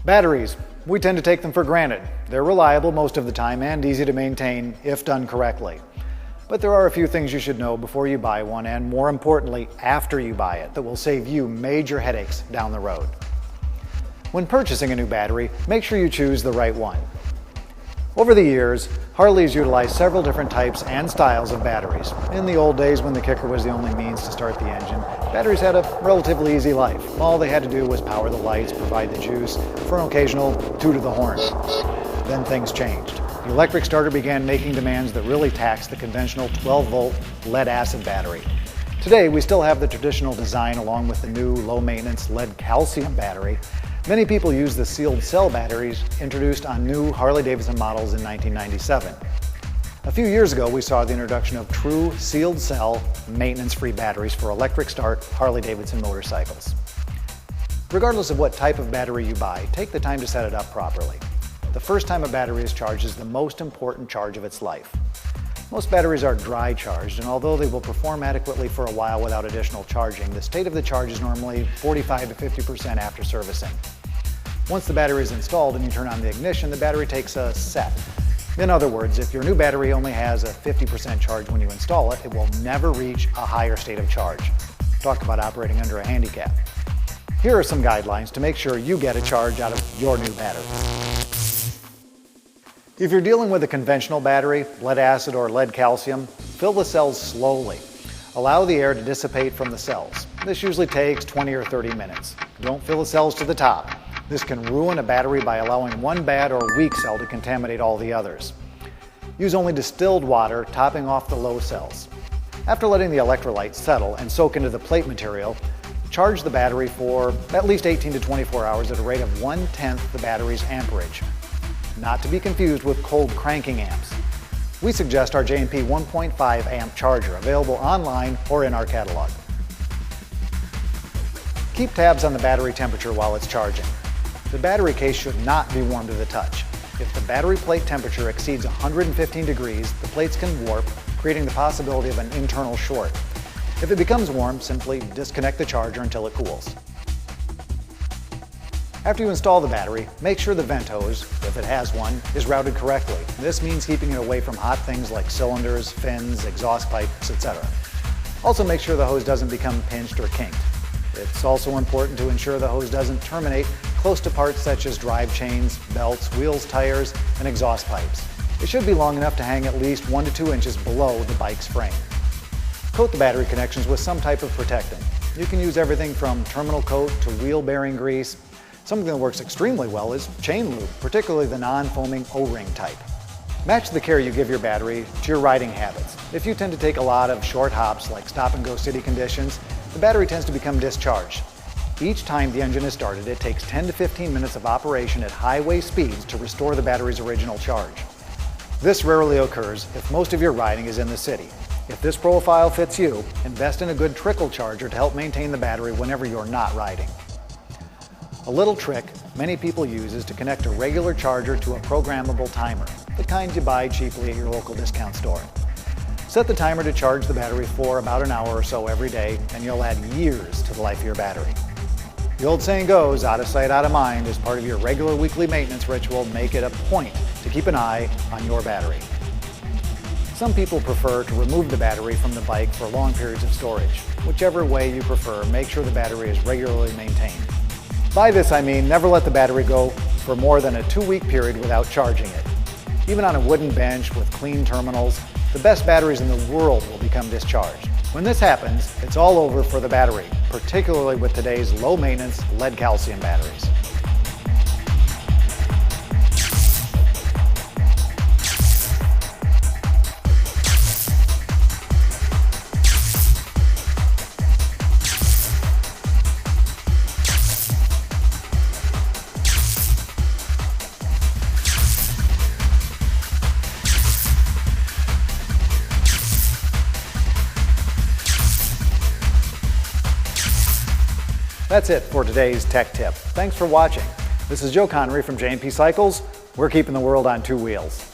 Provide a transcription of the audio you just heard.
Batteries. We tend to take them for granted. They're reliable most of the time and easy to maintain if done correctly. But there are a few things you should know before you buy one, and more importantly, after you buy it, that will save you major headaches down the road. When purchasing a new battery, make sure you choose the right one. Over the years, Harley has utilized several different types and styles of batteries. In the old days, when the kicker was the only means to start the engine, batteries had a relatively easy life. All they had to do was power the lights, provide the juice, for an occasional toot of the horn. Then things changed. The electric starter began making demands that really taxed the conventional 12-volt lead-acid battery. Today, we still have the traditional design along with the new low-maintenance lead-calcium battery. Many people use the sealed cell batteries introduced on new Harley-Davidson models in 1997. A few years ago, we saw the introduction of true sealed cell, maintenance-free batteries for electric start Harley-Davidson motorcycles. Regardless of what type of battery you buy, take the time to set it up properly. The first time a battery is charged is the most important charge of its life. Most batteries are dry charged, and although they will perform adequately for a while without additional charging, the state of the charge is normally 45 to 50% after servicing. Once the battery is installed and you turn on the ignition, the battery takes a set. In other words, if your new battery only has a 50% charge when you install it, it will never reach a higher state of charge. Talk about operating under a handicap. Here are some guidelines to make sure you get a charge out of your new battery. If you're dealing with a conventional battery, lead acid or lead calcium, fill the cells slowly. Allow the air to dissipate from the cells. This usually takes 20 or 30 minutes. Don't fill the cells to the top. This can ruin a battery by allowing one bad or weak cell to contaminate all the others. Use only distilled water, topping off the low cells. After letting the electrolytes settle and soak into the plate material, charge the battery for at least 18 to 24 hours at a rate of 1/10 the battery's amperage. Not to be confused with cold cranking amps. We suggest our J&P 1.5 amp charger, available online or in our catalog. Keep tabs on the battery temperature while it's charging. The battery case should not be warm to the touch. If the battery plate temperature exceeds 115 degrees, the plates can warp, creating the possibility of an internal short. If it becomes warm, simply disconnect the charger until it cools. After you install the battery, make sure the vent hose, if it has one, is routed correctly. This means keeping it away from hot things like cylinders, fins, exhaust pipes, etc. Also make sure the hose doesn't become pinched or kinked. It's also important to ensure the hose doesn't terminate close to parts such as drive chains, belts, wheels, tires, and exhaust pipes. It should be long enough to hang at least 1 to 2 inches below the bike's frame. Coat the battery connections with some type of protectant. You can use everything from terminal coat to wheel bearing grease. Something that works extremely well is chain lube, particularly the non-foaming O-ring type. Match the care you give your battery to your riding habits. If you tend to take a lot of short hops like stop-and-go city conditions, the battery tends to become discharged. Each time the engine is started, it takes 10 to 15 minutes of operation at highway speeds to restore the battery's original charge. This rarely occurs if most of your riding is in the city. If this profile fits you, invest in a good trickle charger to help maintain the battery whenever you're not riding. A little trick many people use is to connect a regular charger to a programmable timer, the kind you buy cheaply at your local discount store. Set the timer to charge the battery for about an hour or so every day, and you'll add years to the life of your battery. The old saying goes, out of sight, out of mind. As part of your regular weekly maintenance ritual, make it a point to keep an eye on your battery. Some people prefer to remove the battery from the bike for long periods of storage. Whichever way you prefer, make sure the battery is regularly maintained. By this I mean never let the battery go for more than a 2-week period without charging it. Even on a wooden bench with clean terminals, the best batteries in the world will become discharged. When this happens, it's all over for the battery, particularly with today's low-maintenance lead-calcium batteries. That's it for today's Tech Tip. Thanks for watching. This is Joe Connery from J&P Cycles. We're keeping the world on 2 wheels.